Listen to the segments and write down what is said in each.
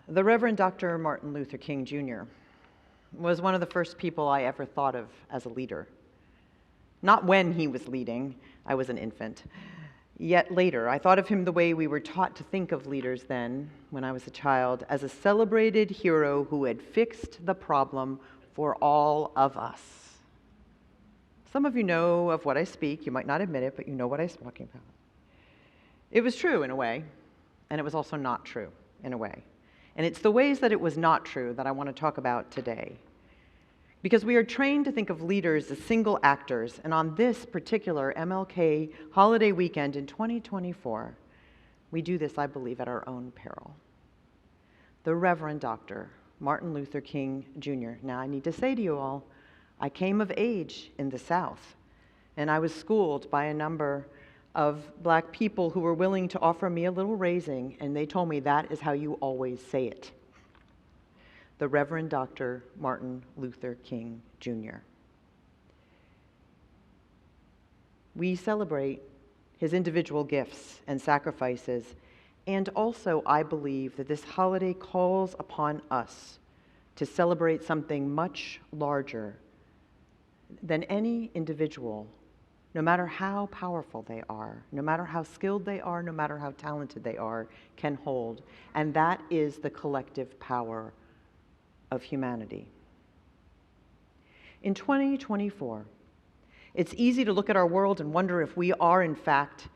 The Reverend Dr. Martin Luther King Jr. was one of the first people I ever thought of as a leader. Not when he was leading, I was an infant. Yet later, I thought of him the way we were taught to think of leaders then, when I was a child, as a celebrated hero who had fixed the problem for all of us. Some of you know of what I speak. You might not admit it, but you know what I'm talking about. It was true in a way, and it was also not true in a way. And it's the ways that it was not true that I want to talk about today. Because we are trained to think of leaders as single actors, and on this particular MLK holiday weekend in 2024, we do this, I believe, at our own peril. The Reverend Dr. Martin Luther King Jr. Now, I need to say to you all, I came of age in the South, and I was schooled by a number of Black people who were willing to offer me a little raising, and they told me that is how you always say it. The Reverend Dr. Martin Luther King Jr. We celebrate his individual gifts and sacrifices, and also I believe that this holiday calls upon us to celebrate something much larger than any individual, no matter how powerful they are, no matter how skilled they are, no matter how talented they are, can hold. And that is the collective power of humanity. In 2024, it's easy to look at our world and wonder if we are, in fact,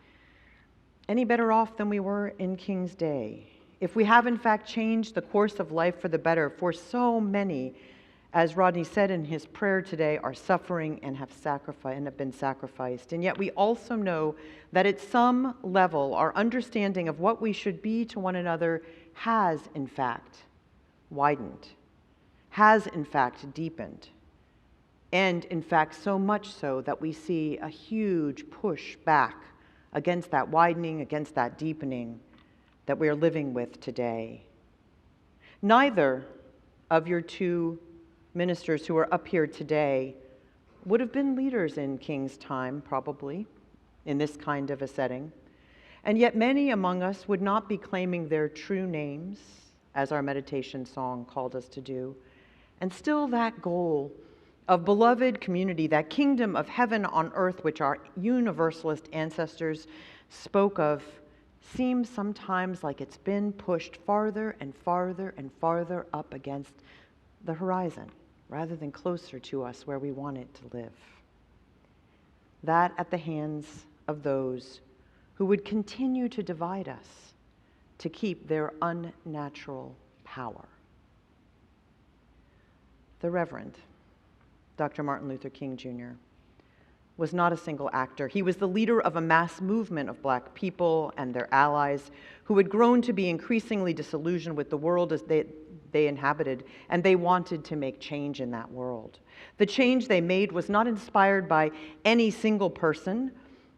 any better off than we were in King's day. If we have, in fact, changed the course of life for the better, for so many, as Rodney said in his prayer today, are suffering and have been sacrificed. And yet we also know that at some level, our understanding of what we should be to one another has, in fact, widened, has, in fact, deepened. And, in fact, so much so that we see a huge push back against that widening, against that deepening that we are living with today. Neither of your two ministers who are up here today would have been leaders in King's time, probably, in this kind of a setting. And yet many among us would not be claiming their true names, as our meditation song called us to do. And still that goal of beloved community, that kingdom of heaven on earth, which our universalist ancestors spoke of, seems sometimes like it's been pushed farther and farther and farther up against the horizon, rather than closer to us where we want it to live. That at the hands of those who would continue to divide us to keep their unnatural power. The Reverend Dr. Martin Luther King Jr. was not a single actor. He was the leader of a mass movement of Black people and their allies who had grown to be increasingly disillusioned with the world as they inhabited, and they wanted to make change in that world. The change they made was not inspired by any single person,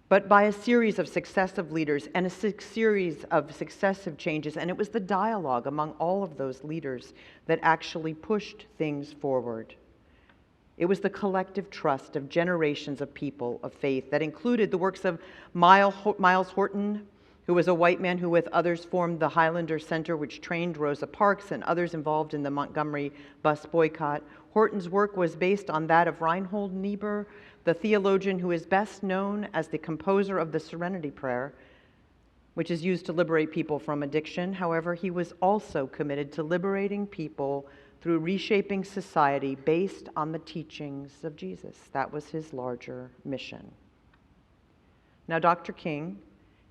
but by a series of successive leaders and a series of successive changes, and it was the dialogue among all of those leaders that actually pushed things forward. It was the collective trust of generations of people of faith that included the works of Miles Horton, who was a white man who with others formed the Highlander Center, which trained Rosa Parks and others involved in the Montgomery bus boycott. Horton's work was based on that of Reinhold Niebuhr, the theologian who is best known as the composer of the Serenity Prayer, which is used to liberate people from addiction. However, he was also committed to liberating people through reshaping society based on the teachings of Jesus. That was his larger mission. Now, Dr. King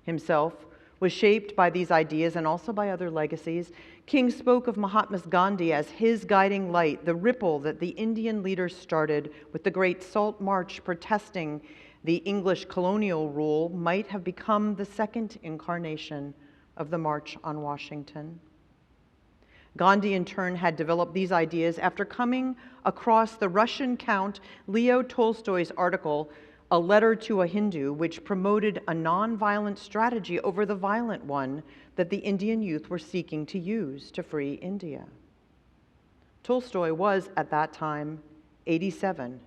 himself was shaped by these ideas and also by other legacies. King spoke of Mahatma Gandhi as his guiding light, the ripple that the Indian leaders started with the Great Salt March protesting the English colonial rule might have become the second incarnation of the March on Washington. Gandhi, in turn, had developed these ideas after coming across the Russian Count Leo Tolstoy's article, A Letter to a Hindu, which promoted a nonviolent strategy over the violent one that the Indian youth were seeking to use to free India. Tolstoy was, at that time, 87,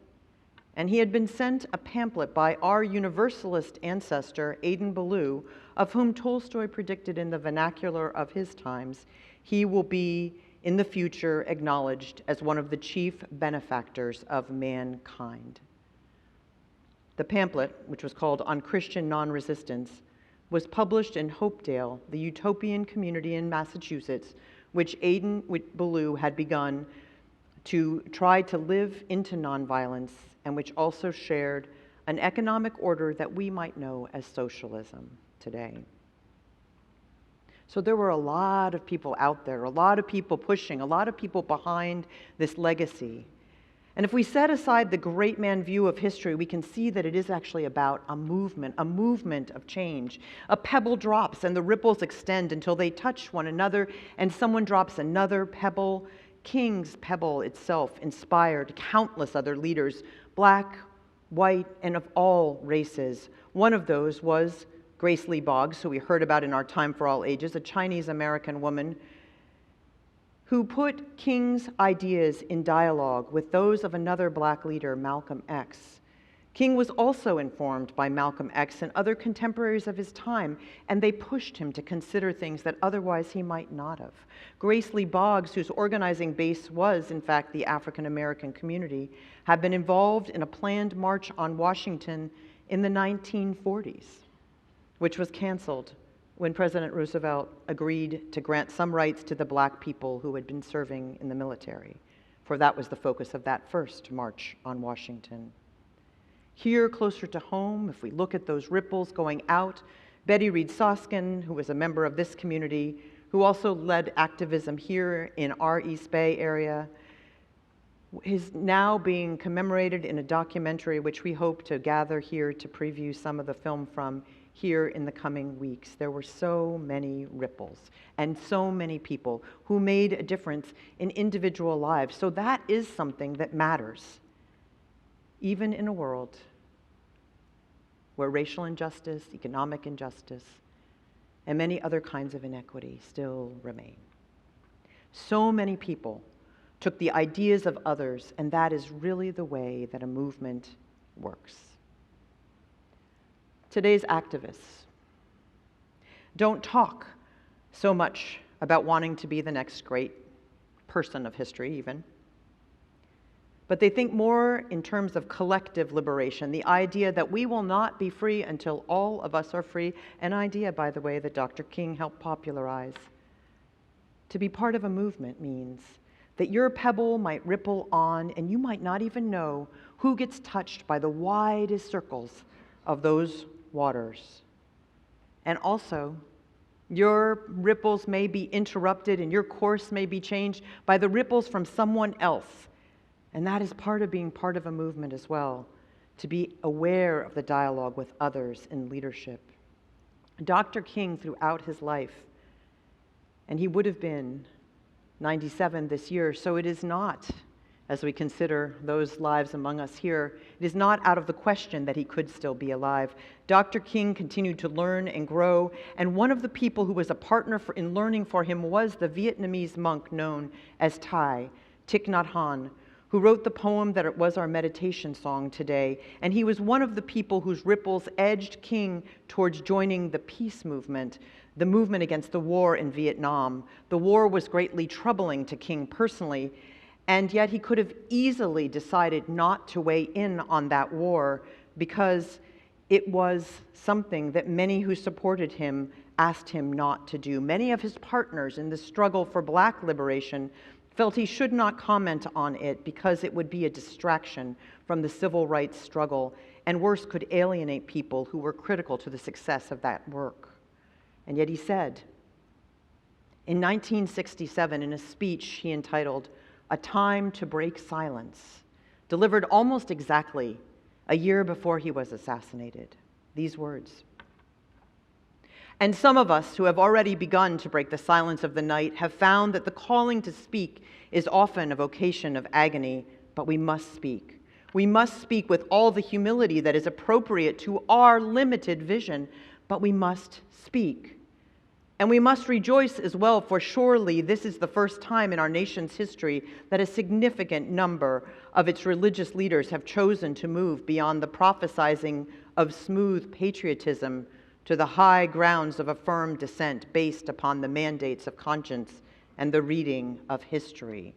and he had been sent a pamphlet by our Universalist ancestor, Adin Ballou, of whom Tolstoy predicted in the vernacular of his times, he will be in the future acknowledged as one of the chief benefactors of mankind. The pamphlet, which was called On Christian Non-Resistance, was published in Hopedale, the utopian community in Massachusetts, which Aidan Ballou had begun to try to live into nonviolence, and which also shared an economic order that we might know as socialism today. So there were a lot of people out there, a lot of people pushing, a lot of people behind this legacy. And if we set aside the great man view of history, we can see that it is actually about a movement of change. A pebble drops and the ripples extend until they touch one another, and someone drops another pebble. King's pebble itself inspired countless other leaders, black, white, and of all races. One of those was Grace Lee Boggs, who we heard about in our Time for All Ages, a Chinese-American woman who put King's ideas in dialogue with those of another black leader, Malcolm X. King was also informed by Malcolm X and other contemporaries of his time, and they pushed him to consider things that otherwise he might not have. Grace Lee Boggs, whose organizing base was, in fact, the African American community, had been involved in a planned march on Washington in the 1940s, which was canceled when President Roosevelt agreed to grant some rights to the black people who had been serving in the military, for that was the focus of that first march on Washington. Here, closer to home, if we look at those ripples going out, Betty Reed Soskin, who was a member of this community, who also led activism here in our East Bay area, is now being commemorated in a documentary which we hope to gather here to preview some of the film from here in the coming weeks. There were so many ripples and so many people who made a difference in individual lives. So that is something that matters, even in a world where racial injustice, economic injustice, and many other kinds of inequity still remain. So many people took the ideas of others, and that is really the way that a movement works. Today's activists don't talk so much about wanting to be the next great person of history even, but they think more in terms of collective liberation, the idea that we will not be free until all of us are free, an idea, by the way, that Dr. King helped popularize. To be part of a movement means that your pebble might ripple on, and you might not even know who gets touched by the widest circles of those waters. And also, your ripples may be interrupted and your course may be changed by the ripples from someone else. And that is part of being part of a movement as well, to be aware of the dialogue with others in leadership. Dr. King, throughout his life, and he would have been 97 this year, so it is not, as we consider those lives among us here, it is not out of the question that he could still be alive. Dr. King continued to learn and grow, and one of the people who was a partner in learning for him was the Vietnamese monk known as Thich Nhat Hanh, who wrote the poem that was our meditation song today, and he was one of the people whose ripples edged King towards joining the peace movement, the movement against the war in Vietnam. The war was greatly troubling to King personally, and yet he could have easily decided not to weigh in on that war because it was something that many who supported him asked him not to do. Many of his partners in the struggle for black liberation felt he should not comment on it because it would be a distraction from the civil rights struggle, and worse, could alienate people who were critical to the success of that work. And yet he said, in 1967, in a speech he entitled, "A Time to Break Silence," delivered almost exactly a year before he was assassinated, these words: "And some of us who have already begun to break the silence of the night have found that the calling to speak is often a vocation of agony, but we must speak. We must speak with all the humility that is appropriate to our limited vision, but we must speak. And we must rejoice as well, for surely this is the first time in our nation's history that a significant number of its religious leaders have chosen to move beyond the prophesizing of smooth patriotism to the high grounds of a firm dissent based upon the mandates of conscience and the reading of history.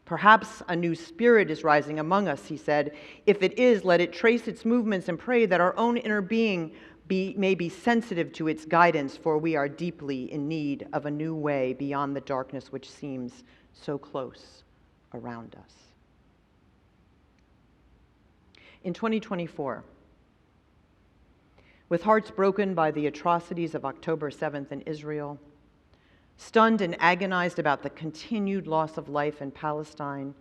Perhaps a new spirit is rising among us, he said. If it is, let it trace its movements and pray that our own inner being may be sensitive to its guidance, for we are deeply in need of a new way beyond the darkness which seems so close around us. In 2024, with hearts broken by the atrocities of October 7th in Israel, stunned and agonized about the continued loss of life in Palestine,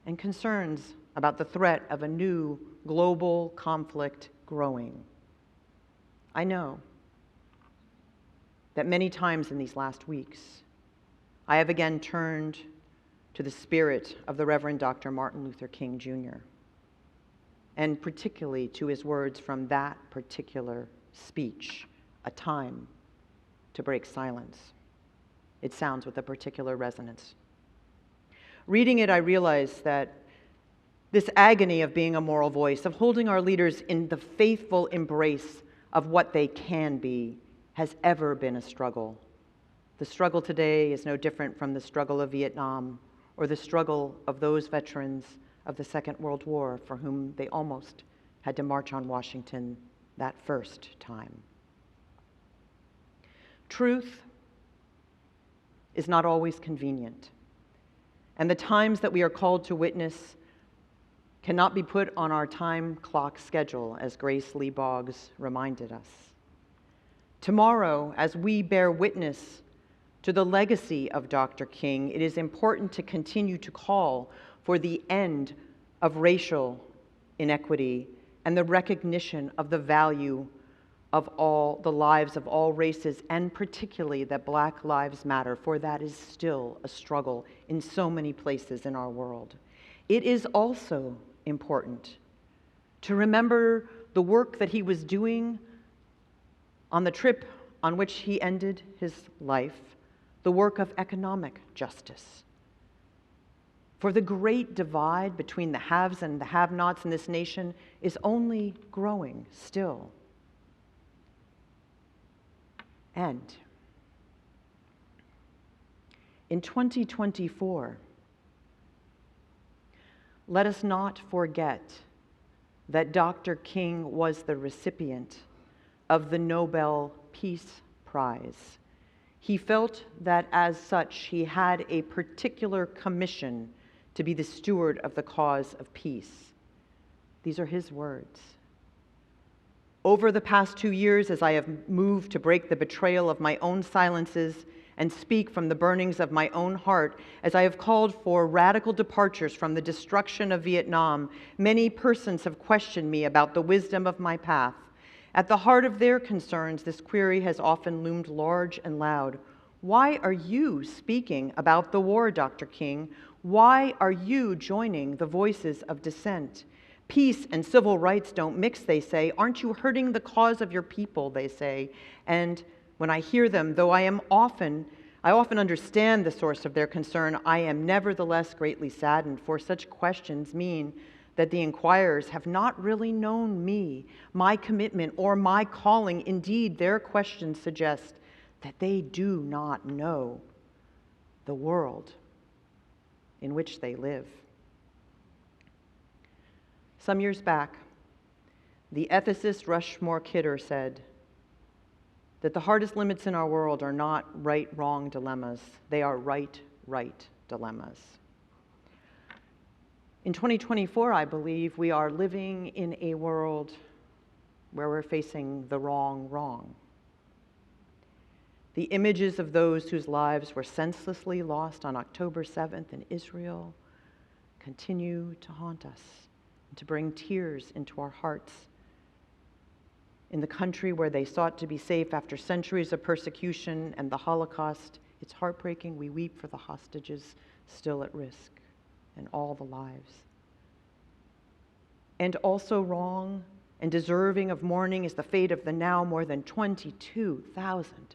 and concerns about the threat of a new global conflict growing, I know that many times in these last weeks, I have again turned to the spirit of the Reverend Dr. Martin Luther King Jr., and particularly to his words from that particular speech, "A Time to Break Silence." It sounds with a particular resonance. Reading it, I realized that this agony of being a moral voice, of holding our leaders in the faithful embrace of what they can be, has ever been a struggle. The struggle today is no different from the struggle of Vietnam or the struggle of those veterans of the Second World War for whom they almost had to march on Washington that first time. Truth is not always convenient, and the times that we are called to witness cannot be put on our time clock schedule, as Grace Lee Boggs reminded us. Tomorrow, as we bear witness to the legacy of Dr. King, it is important to continue to call for the end of racial inequity and the recognition of the value of all the lives of all races, and particularly that Black lives matter, for that is still a struggle in so many places in our world. It is also important to remember the work that he was doing on the trip on which he ended his life, the work of economic justice. For the great divide between the haves and the have-nots in this nation is only growing still. And in 2024, let us not forget that Dr. King was the recipient of the Nobel Peace Prize. He felt that as such, he had a particular commission to be the steward of the cause of peace. These are his words. Over the past 2 years, as I have moved to break the betrayal of my own silences and speak from the burnings of my own heart, as I have called for radical departures from the destruction of Vietnam, many persons have questioned me about the wisdom of my path. At the heart of their concerns, this query has often loomed large and loud. Why are you speaking about the war, Dr. King? Why are you joining the voices of dissent? Peace and civil rights don't mix, they say. Aren't you hurting the cause of your people, they say. And when I hear them, though I often understand the source of their concern, I am nevertheless greatly saddened, for such questions mean that the inquirers have not really known me, my commitment, or my calling. Indeed, their questions suggest that they do not know the world in which they live. Some years back, the ethicist Rushmore Kidder said that the hardest limits in our world are not right-wrong dilemmas, they are right-right dilemmas. In 2024, I believe we are living in a world where we're facing the wrong. The images of those whose lives were senselessly lost on October 7th in Israel continue to haunt us and to bring tears into our hearts. In the country where they sought to be safe after centuries of persecution and the Holocaust, it's heartbreaking. We weep for the hostages still at risk and all the lives. And also wrong and deserving of mourning is the fate of the now more than 22,000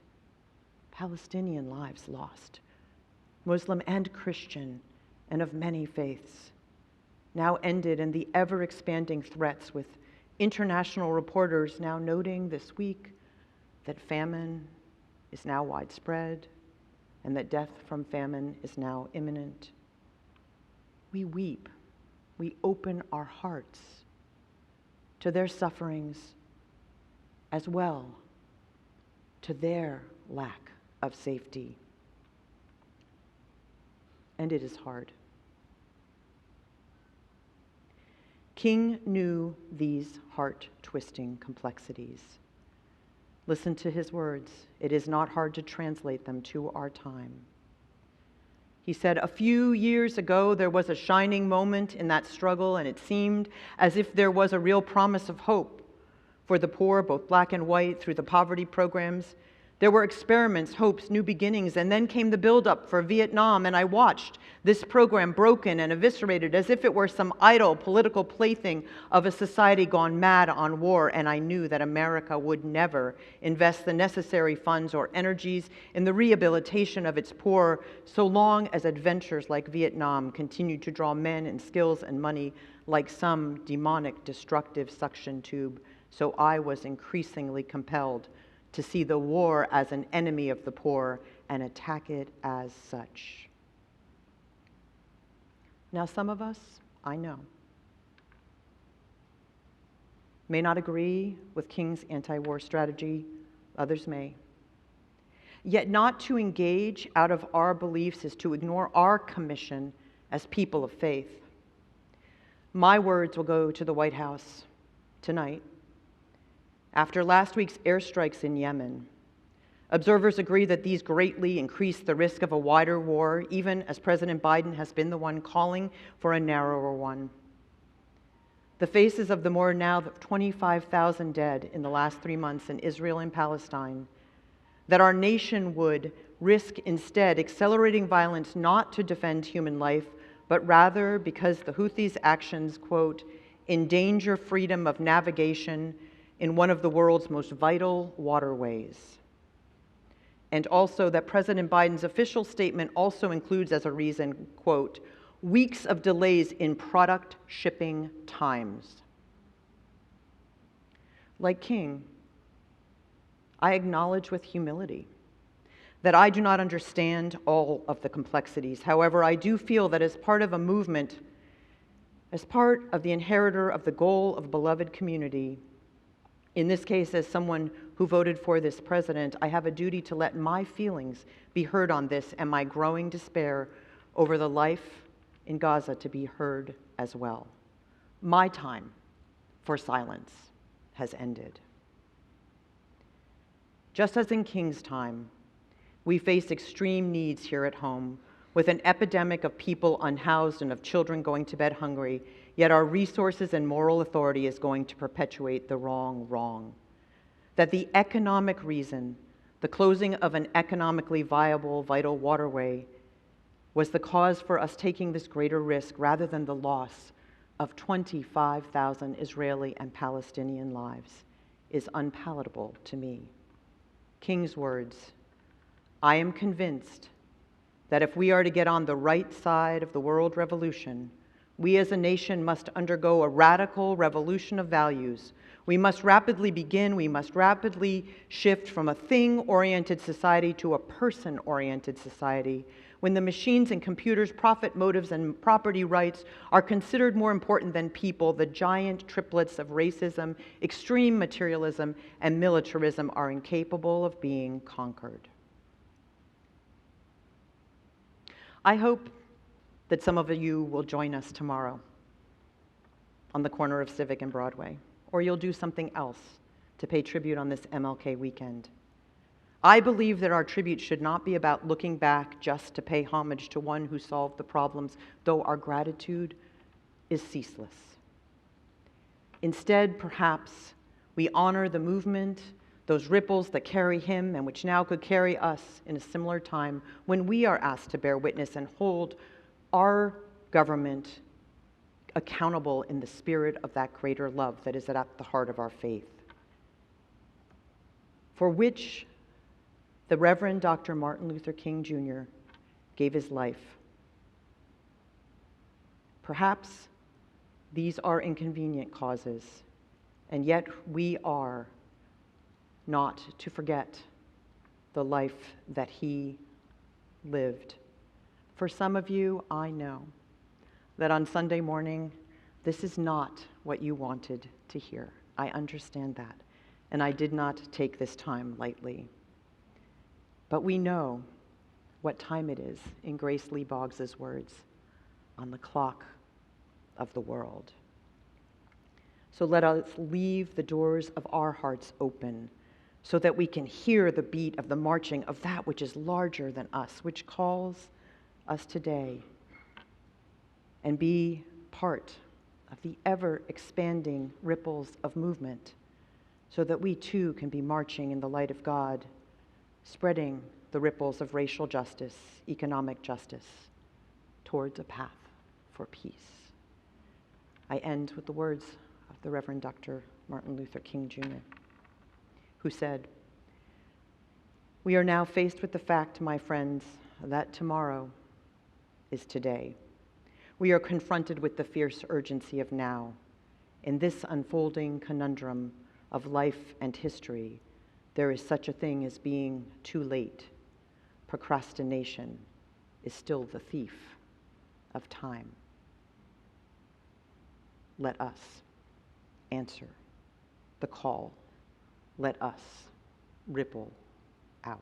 Palestinian lives lost, Muslim and Christian, and of many faiths, now ended in the ever-expanding threats, with international reporters now noting this week that famine is now widespread and that death from famine is now imminent. We weep, we open our hearts to their sufferings as well, to their lack of safety. And it is hard. King knew these heart-twisting complexities. Listen to his words. It is not hard to translate them to our time. He said, "A few years ago, there was a shining moment in that struggle, and it seemed as if there was a real promise of hope for the poor, both black and white, through the poverty programs. There were experiments, hopes, new beginnings, and then came the buildup for Vietnam, and I watched this program broken and eviscerated as if it were some idle political plaything of a society gone mad on war, and I knew that America would never invest the necessary funds or energies in the rehabilitation of its poor so long as adventures like Vietnam continued to draw men and skills and money like some demonic, destructive suction tube. So I was increasingly compelled to see the war as an enemy of the poor and attack it as such." Now, some of us, I know, may not agree with King's anti-war strategy. Others may. Yet not to engage out of our beliefs is to ignore our commission as people of faith. My words will go to the White House tonight. After last week's airstrikes in Yemen, observers agree that these greatly increase the risk of a wider war, even as President Biden has been the one calling for a narrower one. The faces of the more now than 25,000 dead in the last 3 months in Israel and Palestine, that our nation would risk instead accelerating violence not to defend human life, but rather because the Houthis' actions, quote, endanger freedom of navigation in one of the world's most vital waterways. And also that President Biden's official statement also includes as a reason, quote, weeks of delays in product shipping times. Like King, I acknowledge with humility that I do not understand all of the complexities. However, I do feel that as part of a movement, as part of the inheritor of the goal of beloved community, in this case, as someone who voted for this president, I have a duty to let my feelings be heard on this and my growing despair over the life in Gaza to be heard as well. My time for silence has ended. Just as in King's time, we face extreme needs here at home, with an epidemic of people unhoused and of children going to bed hungry, yet our resources and moral authority is going to perpetuate the wrong. That the economic reason, the closing of an economically viable, vital waterway, was the cause for us taking this greater risk rather than the loss of 25,000 Israeli and Palestinian lives is unpalatable to me. King's words, "I am convinced that if we are to get on the right side of the world revolution, we as a nation must undergo a radical revolution of values. We must rapidly shift from a thing-oriented society to a person-oriented society. When the machines and computers' profit motives and property rights are considered more important than people, the giant triplets of racism, extreme materialism, and militarism are incapable of being conquered." I hope that some of you will join us tomorrow on the corner of Civic and Broadway, or you'll do something else to pay tribute on this MLK weekend. I believe that our tribute should not be about looking back just to pay homage to one who solved the problems, though our gratitude is ceaseless. Instead, perhaps, we honor the movement, those ripples that carry him and which now could carry us in a similar time when we are asked to bear witness and hold our government accountable in the spirit of that greater love that is at the heart of our faith, for which the Reverend Dr. Martin Luther King Jr. gave his life. Perhaps these are inconvenient causes, and yet we are not to forget the life that he lived. For some of you, I know that on Sunday morning, this is not what you wanted to hear. I understand that, and I did not take this time lightly. But we know what time it is, in Grace Lee Boggs's words, on the clock of the world. So let us leave the doors of our hearts open so that we can hear the beat of the marching of that which is larger than us, which calls us today, and be part of the ever-expanding ripples of movement so that we too can be marching in the light of God, spreading the ripples of racial justice, economic justice, towards a path for peace. I end with the words of the Reverend Dr. Martin Luther King Jr., who said, "We are now faced with the fact, my friends, that tomorrow is today. We are confronted with the fierce urgency of now. In this unfolding conundrum of life and history, there is such a thing as being too late. Procrastination is still the thief of time." Let us answer the call. Let us ripple out.